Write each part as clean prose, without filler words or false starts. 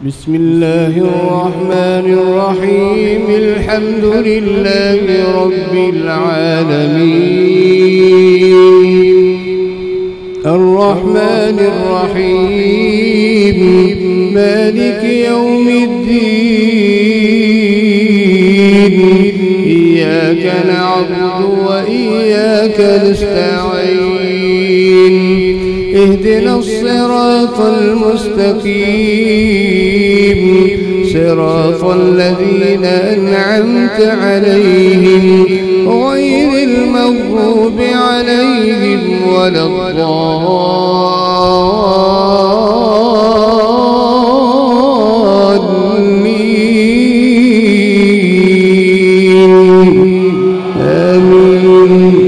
بسم الله الرحمن الرحيم. الحمد لله رب العالمين الرحمن الرحيم مالك يوم الدين إياك نعبد وإياك نستعين اهدنا الصراط المستقيم صراط الذين أنعمت عليهم غير المغضوب عليهم ولا الضالين آمين.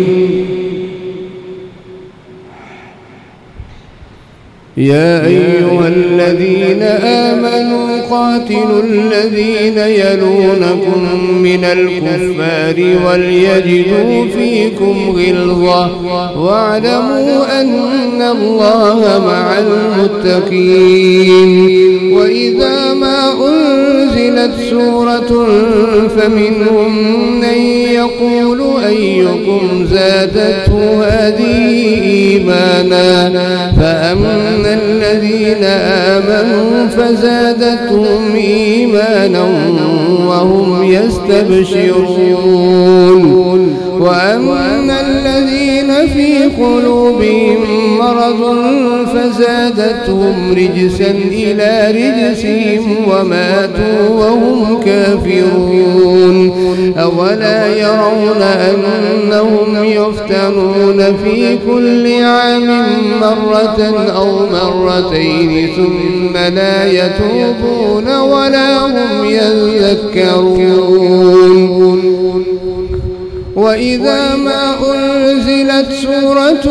يا أيها الذين آمنوا قاتلوا الذين يلونكم من الكفار وليجدوا فيكم غلظة واعلموا أن الله مع المتقين. وإذا ما أنزلت سورة فمنهم من يقول أيكم زادته هذه إيمانا فأما الذين آمنوا فزادتهم إيمانا وهم يستبشرون. وأما الذين في قلوبهم مرض فزادتهم رجسا إلى رجسهم وماتوا وهم كافرون. أولا يرون أنهم يفتنون في كل عام مرة أو مرتين ثم لا يتوبون ولا هم يذكرون. وإذا ما أنزلت سورة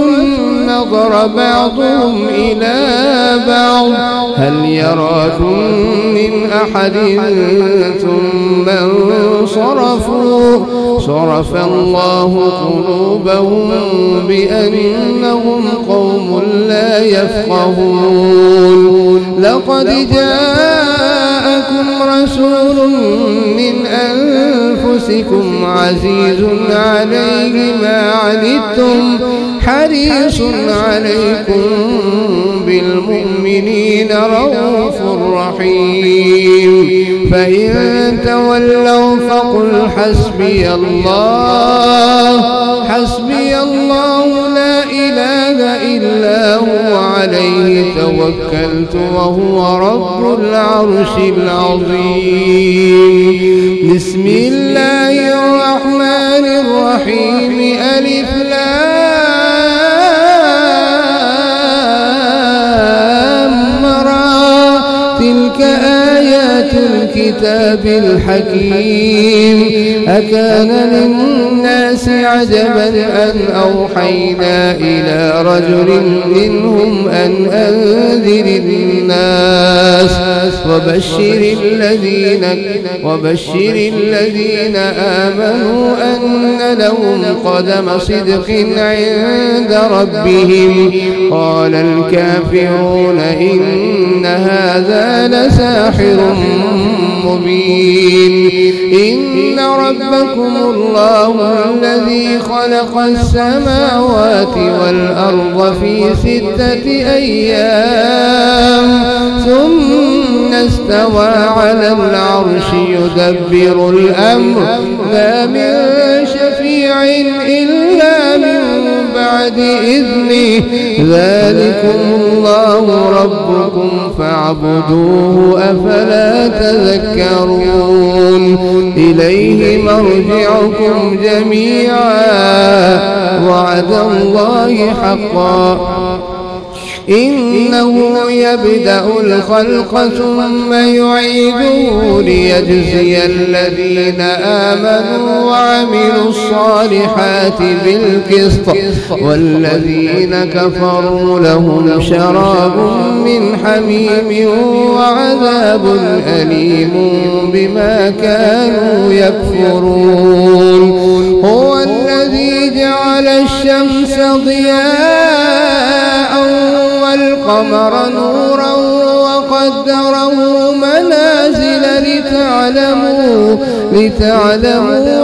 نظر بعضهم إلى بعض هل يراكم من أحد ثم انصرفوا صرف الله قلوبهم بأنهم قوم لا يفقهون. لقد جاءكم رسول من أنفسكم عزيز عليه ما عنتم حريص عليكم بالمؤمنين رؤوف رحيم. فإن تولوا فقل حسبي الله لا إله إلا هو عليه توكلت وهو رب العرش العظيم. بسم الله الرحمن الرحيم ألف لام را تلك آيات الكتاب الحكيم. أكان للناس عجبا أن أوحينا إلى رجل منهم أن أنذر الناس وبشر الذين آمنوا أن لهم قدم صدق عند ربهم. قال الكافرون إن هذا لساحر مبين. إن ربكم الله الذي خلق السماوات والأرض في 6 أيام ثم استوى على العرش يدبر الأمر ما من شفيع إلا من بعد إذنه ذلكم الله ربكم فاعبدوه أفلا تذكرون. إليه مرجعكم جميعا وعد الله حقا إنه يبدأ الخلق ثم يعيده ليجزي الذين آمنوا وعملوا الصالحات بالقسط والذين كفروا لهم شراب من حميم وعذاب أليم بما كانوا يكفرون. هو الذي جعل الشمس ضياء والقمر نورا وقدره منازل لتعلموا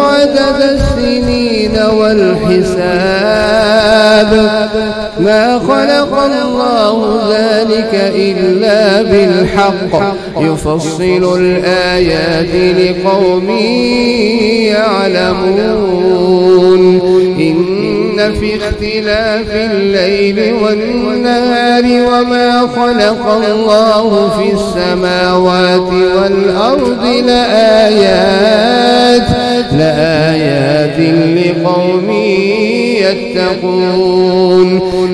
عدد السنين والحساب ما خلق الله ذلك إلا بالحق يفصل الآيات لقوم يعلمون إن في اختلاف الليل والنهار وما خلق الله في السماوات والأرض لآيات لقوم يتقون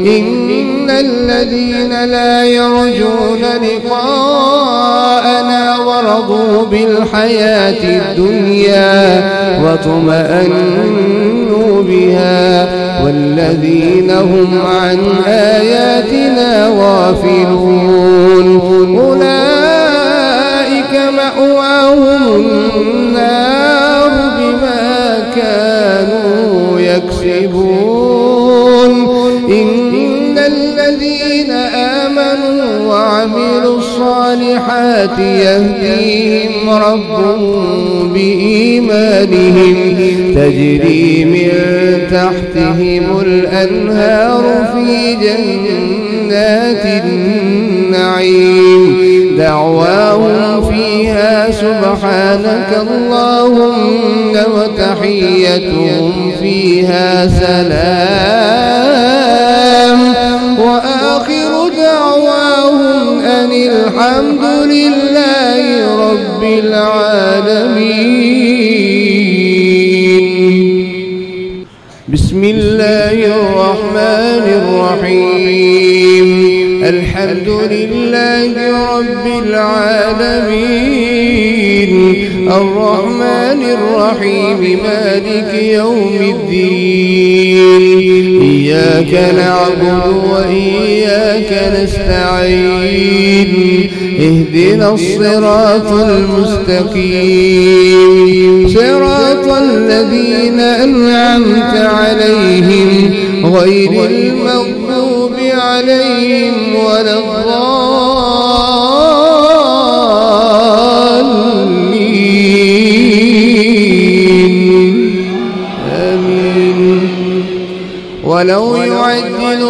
إن الذين لا يرجون لقاءنا ورضوا بالحياة الدنيا واطمأنوا بها والذين هم عن آياتنا غافلون أولئك مأواهم النار بما كانوا يكسبون إن الذين آمنوا وعملوا الصالحات يهديهم ربهم بإيمانهم تجري من تحتهم الأنهار في جنات النعيم دعواهم فيها سبحانك اللهم وتحيتهم فيها سلام وآخر دعواهم أن الحمد لله رب العالمين. بسم الله الرحمن الرحيم الحمد لله رب العالمين الرحمن الرحيم مالك يوم الدين إياك نعبد وإياك نستعين اهدنا الصراط المستقيم صراط الذين أنعمت عليهم غير المغضوب عليهم ولا الضالين آمين. ولو يعجل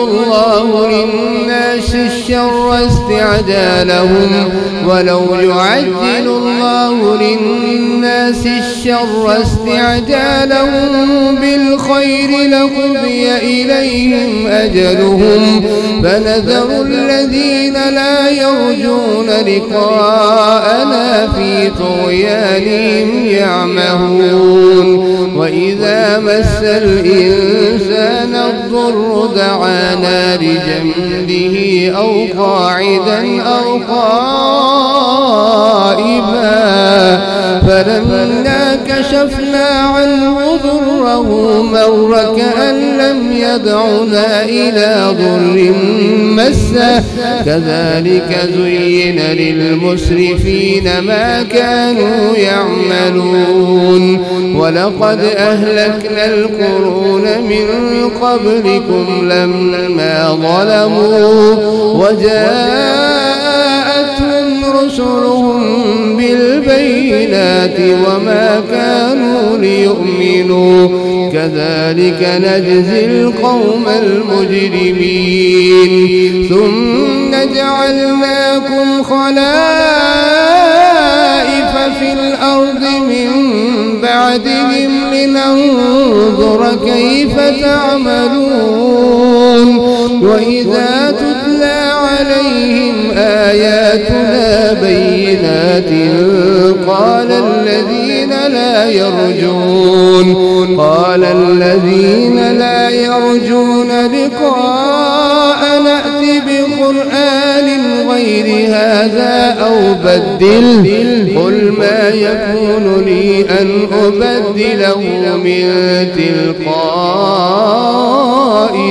الله للناس الشر استعجالهم بالخير لقضي إليهم أجلهم فنذر الذين لا يرجون لقاءنا في طغيانهم يعمهون وإذا مس الإنسان الضر دعانا لجنبه أو قاعدا أو قائما فلما كشفنا عنه ضره مر كأن لم يدعنا إلى ضر مسه كذلك زين للمسرفين ما كانوا يعملون ولقد أهلكنا القرون من قبلكم لما ظلموا وجاءتهم رسلهم بالبينات وما كانوا ليؤمنوا كذلك نجزي القوم المجرمين ثم جعلناكم خلائف في الأرض من بعدهم لننظر كيف تعملون وإذا تتلى عليهم آياتنا بينات قال الذين لا يرجون لقاء نأتي بقرآن غير هذا أو بدل قل ما يكون لي أن أبدله من تلقاء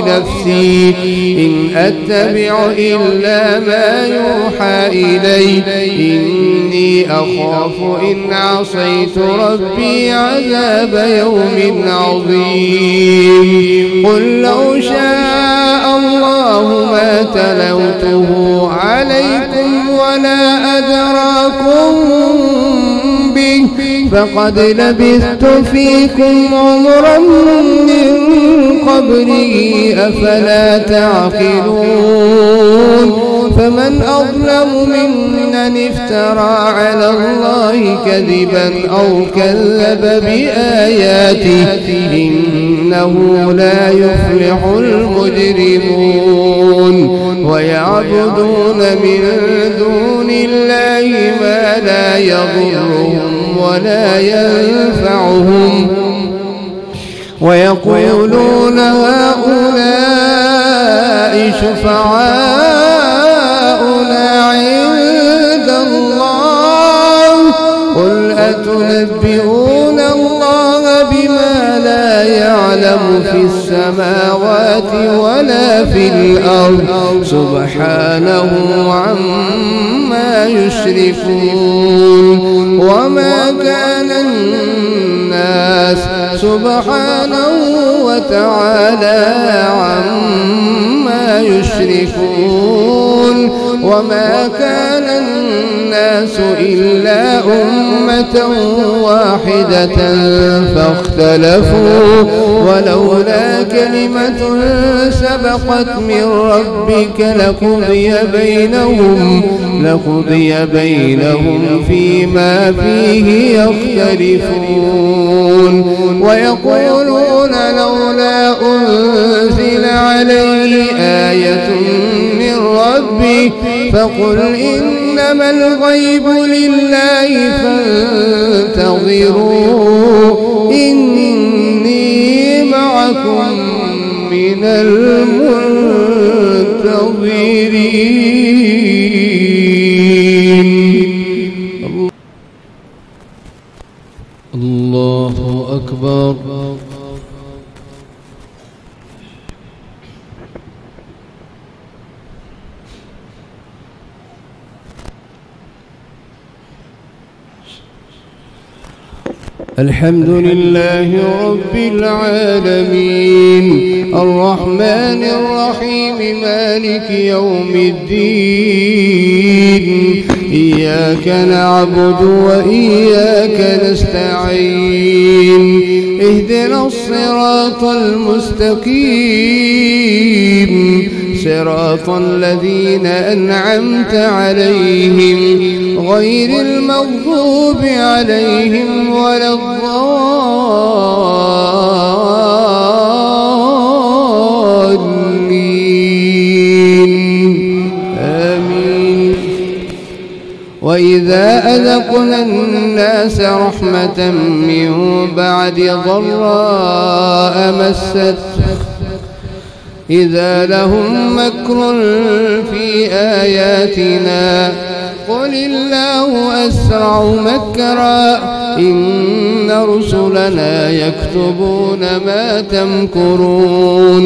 نفسي إن أتبع إلا ما يوحى إلي إني أخاف إن عصيت ربي عذاب يوم عظيم قل لو شاء الله ما تلوته عليكم ولا أدراكم به فقد لبثت فيكم عمرا من قبله أفلا تعقلون فمن أظلم ممن افترى على الله كذبا أو كذب بآياته إنه لا يفلح المجرمون ويعبدون من دون الله ما لا يضرهم ولا ينفعهم ويقولون هؤلاء شفعاؤنا عند الله قل أتنبئون الله بما لا يعلم في السماوات ولا في الأرض سبحانه عما يشركون وما كان الناس سبحانه وتعالى عما يشركون وما كان الناس إلا أمة واحدة فاختلفوا ولولا كلمة سبقت من ربك لقضي بينهم فيما فيه يختلفون ويقولون لولا أنزل عليه آية من ربه فقل إنما الغيب لله فانتظروا إني معكم من المنتظرين. الله أكبر. الحمد لله رب العالمين الرحمن الرحيم مالك يوم الدين إياك نعبد وإياك نستعين اهدنا الصراط المستقيم صراط الذين أنعمت عليهم غير المغضوب عليهم ولا الضالين آمين. وإذا أذقنا الناس رحمة من بعد ضراء مست إذا لهم مكر في آياتنا قل الله أسرع مكرا إن رسلنا يكتبون ما تمكرون.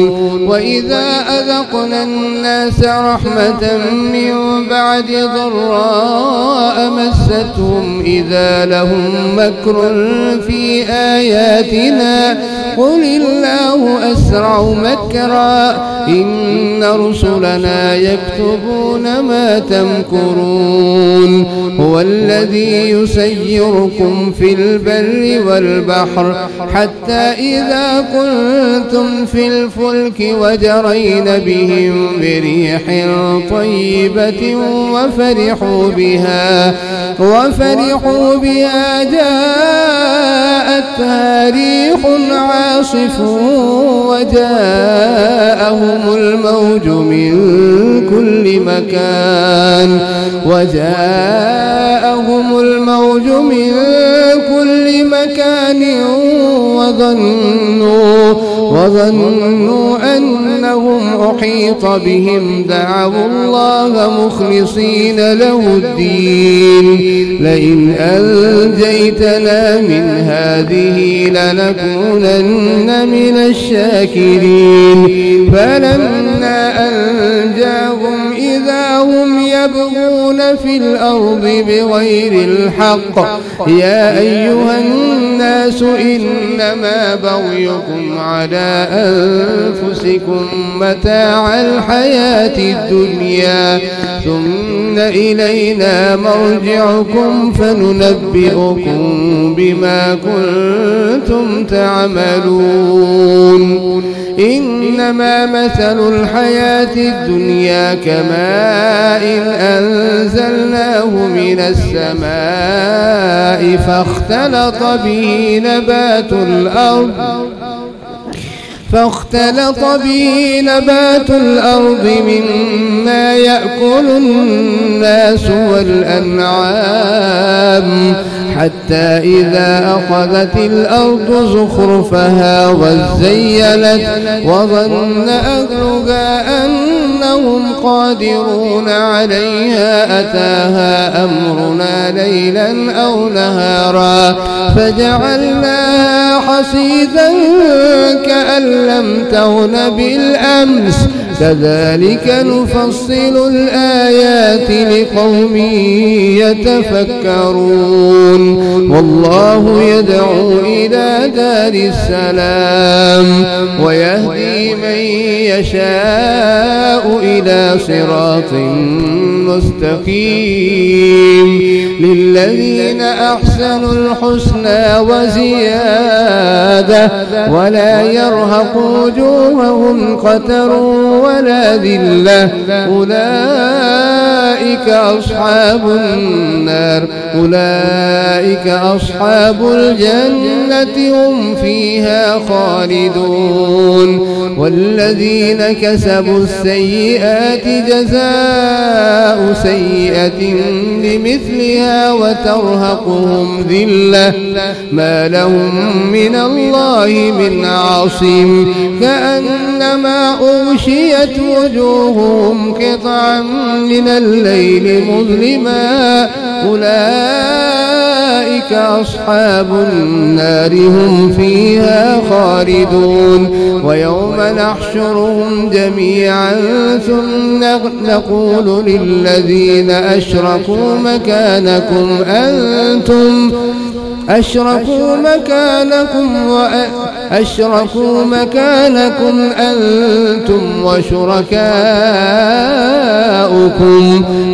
وإذا أذقنا الناس رحمة من بعد ضراء مستهم إذا لهم مكر في آياتنا قل الله أسرع مكرا إن رسلنا يكتبون ما تمكرون. هو الذي يسيركم في البر والبحر حتى إذا كنتم في الفلك وجرين بهم بريح طيبة وفرحوا بها جاءتها ريح عاصف وجاءهم الموج من كل مكان وظنوا أنهم أحيط بهم دعوا الله مخلصين له الدين لئن أنجيتنا من هذه لنكونن من الشاكرين. فلما أنجاهم إذا هم يبغون في الأرض بغير الحق يا أيها الناس إنما بغيكم على أنفسكم متاع الحياة الدنيا ثم إلينا مرجعكم فننبئكم بما كنتم تعملون إنما مثل الحياة الدنيا كماء أنزلناه من السماء فاختلط به نبات الأرض مما يأكل الناس والأنعام حتى إذا أخذت الأرض زخرفها وزينت وظن أهلها أنهم قادرون عليها أتاها أمرنا ليلا أو نهارا فجعلناها حصيدا كأن لم تغن بالأمس كذلك نفصل الآيات لقوم يتفكرون والله يدعو إلى دار السلام ويهدي من يشاء إلى صراط مستقيم للذين أحسنوا الحسنى وزيادة ولا يرهق وجوههم قتر ولا ذلة أولئك أصحاب الجنة هم فيها خالدون والذين كسبوا السيئات جزاء سيئة بمثلها وترهقهم ذلة ما لهم من الله من عاصم كأنما أغشيت وجوههم قطعا من الليل مظلما أولئك أصحاب النار هم فيها خالدون ويوم نحشرهم جميعا ثم نقول للذين أشركوا مكانكم أنتم وشركاؤكم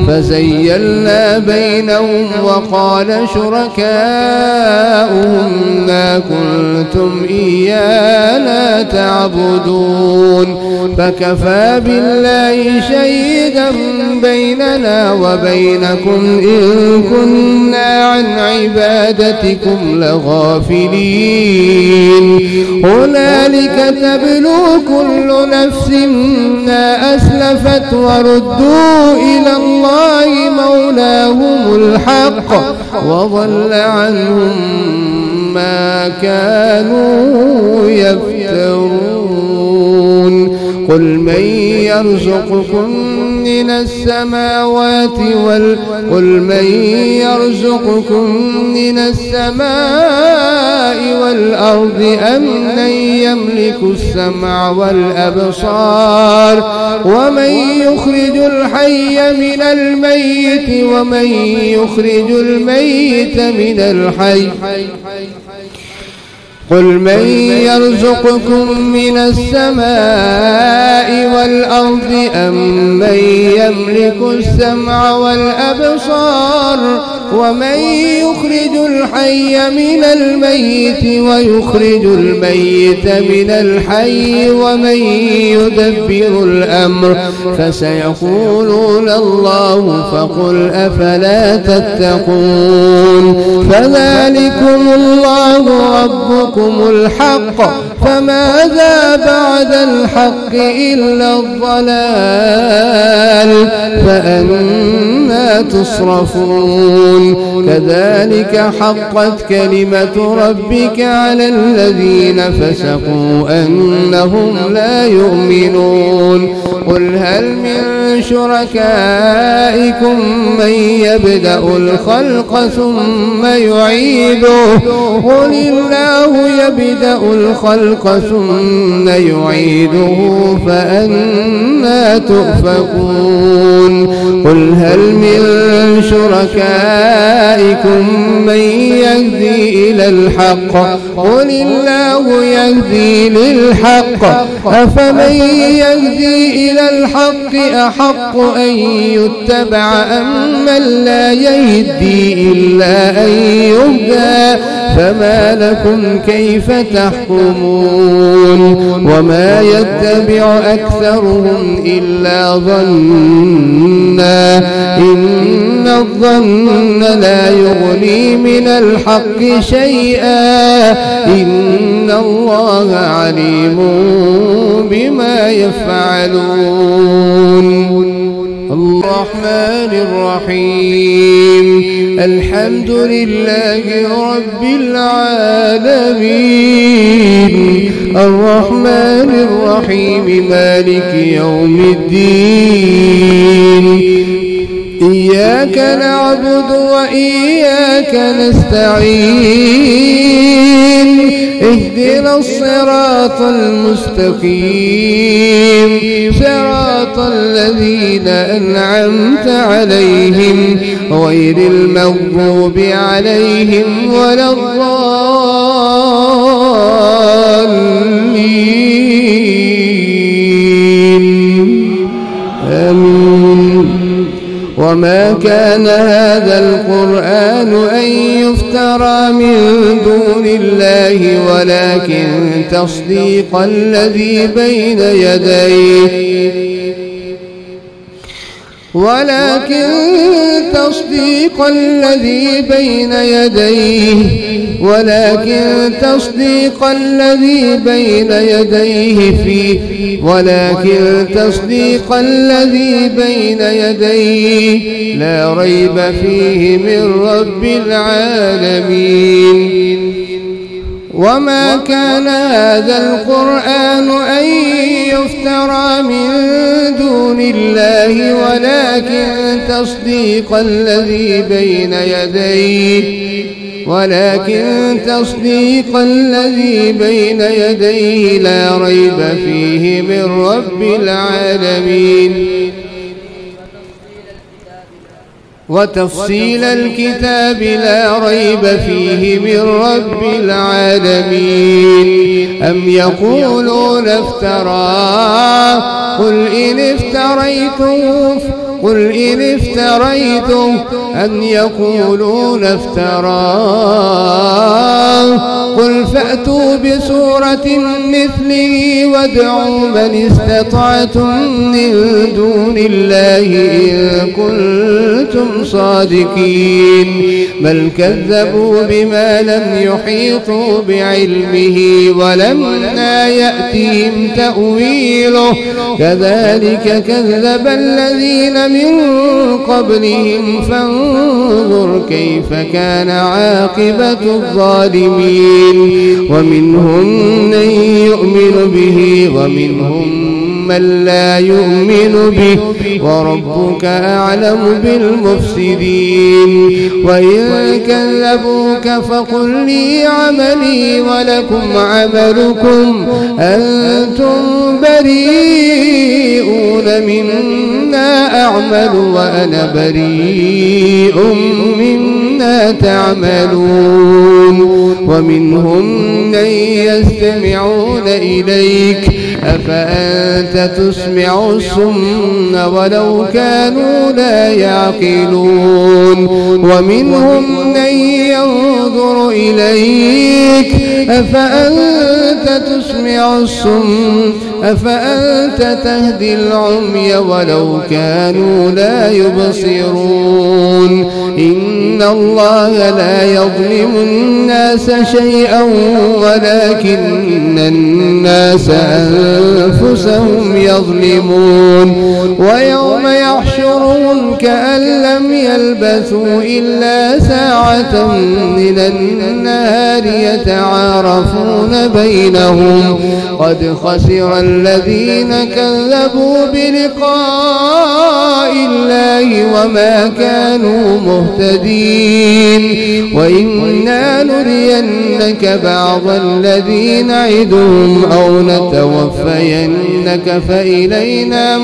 فزيلنا بينهم وقال شركاؤهم ما كنتم إيانا تعبدون فكفى بالله شهيدا بيننا وبينكم إن كنا عن عبادتكم لغافلين هنالك تبلو كل نفس ما أسلفت وردوا إلى الله مولاهم الحق وضل عنهم ما كانوا يفترون قل من يرزقكم من السماء والأرض أم من يملك السمع والأبصار ومن يخرج الحي من الميت ومن يخرج الميت من الحي قل من يرزقكم من السماء والأرض أم من يملك السمع والأبصار ومن يخرج الحي من الميت ويخرج الميت من الحي ومن يدبر الأمر فسيقولون الله فقل أفلا تتقون فذلكم الله ربكم الحق فماذا بعد الحق إلا الضلال فأنى تصرفون كذلك حقت كلمة ربك على الذين فسقوا أنهم لا يؤمنون قل هل من شركائكم من يبدأ الخلق ثم يعيده قل الله يبدأ الخلق ثم يعيده فأنى تؤفكون قل هل من شركائكم من يهدي إلى الحق قل الله يهدي للحق أفمن يهدي إلى الحق أحق أن يتبع أم من لا يهدي إلا أن يهدى فما لكم كيف تحكمون وما يتبع أكثرهم إلا ظنا إن الظن لا يغني من الحق شيئا إن الله عليم بما يفعلون الرحمن الرحيم الحمد لله رب العالمين الرحمن الرحيم مالك يوم الدين إياك نعبد وإياك نستعين اهدنا الصراط المستقيم صراط الذين أنعمت عليهم غير المغضوب عليهم ولا الضالين آمين وما كان هذا القرآن أن يفترى من دون الله ولكن تصديق الذي بين يديه ولكن تصديق الذي بين يديه لا ريب فيه من رب العالمين وما كان هذا القرآن أن يفترى من دون الله ولكن تصديق الذي بين يديه لا ريب فيه من رب العالمين وتفصيل الكتاب لا ريب فيه من رب العالمين أم يقولون افتراه قل إن افتريته أم يقولون افتراه قل فأتوا بسورة مثله وادعوا من استطعتم من دون الله إن كنتم صادقين بل كذبوا بما لم يحيطوا بعلمه ولما يأتهم تأويله كذلك كذب الذين من قبلهم فانظر كيف كان عاقبة الظالمين ومنهم من يؤمن به ومنهم من لا يؤمن به وربك أعلم بالمفسدين وإن كذبوك فقل لي عملي ولكم عملكم أنتم بريئون مما أعمل وأنا بريء مما تعملون ومنهم من يستمعون إليك أفأنت تسمع الصم ولو كانوا لا يعقلون ومنهم من ينظر إليك أفأنت تسمع الصم أفأنت تهدي العمي ولو كانوا لا يبصرون إن الله لا يظلم الناس شيئا ولكن الناس أنفسهم يظلمون ويوم يحشرهم كأن لم يلبثوا إلا ساعة من النهار يتعارفون بينهم قد خسر الذين كذبوا بلقاء الله وما كانوا مهتدين وإنا نرينك بعض الذي نعدهم أو نتوفينك فإلينا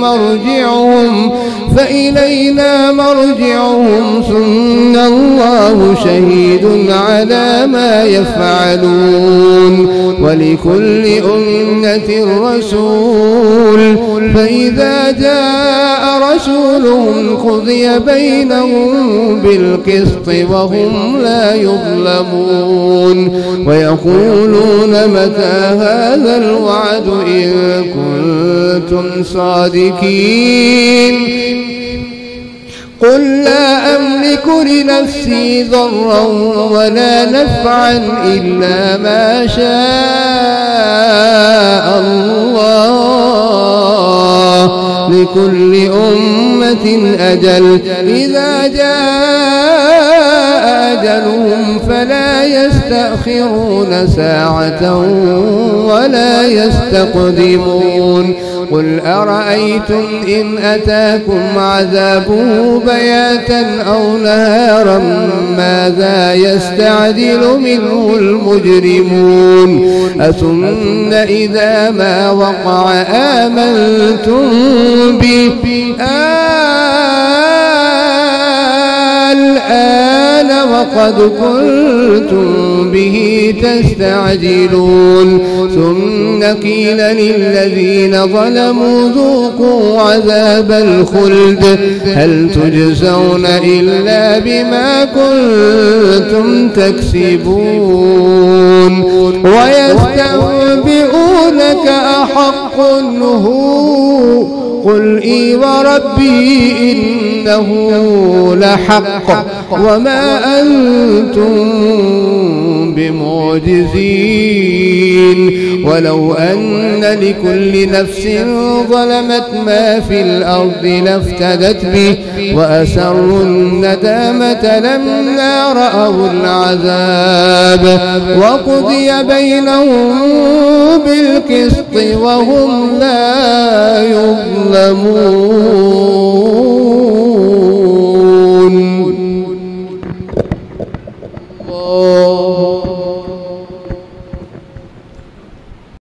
مرجعهم ثم الله شهيد على ما يفعلون ولكل أمة رسول فإذا جاء رسولهم قضي بينهم بالقسط وهم لا يظلمون ويقولون متى هذا الوعد إن كنتم صادقين قل لا أملك لنفسي ضرا ولا نفعا إلا ما شاء الله لكل أمة أجل إذا جاء أجلهم فلا يستأخرون ساعة ولا يستقدمون قل أرأيتم إن أتاكم عذابه بياتا أو نهارا ماذا يستعجل منه المجرمون أثم إذا ما وقع آمنتم به الآن وقد كنتم به تستعجلون ثم قيل للذين ظلموا ذوقوا عذاب الخلد هل تجزون إلا بما كنتم تكسبون ويستنبئونك أحق هو قل إي وربي إنه لحق وما أنتم بمعجزين ولو أن لكل نفس ظلمت ما في الأرض لافتدت به وأسروا الندامة لما رأوا العذاب وقضي بينهم بالقسط وهم لا يظلمون.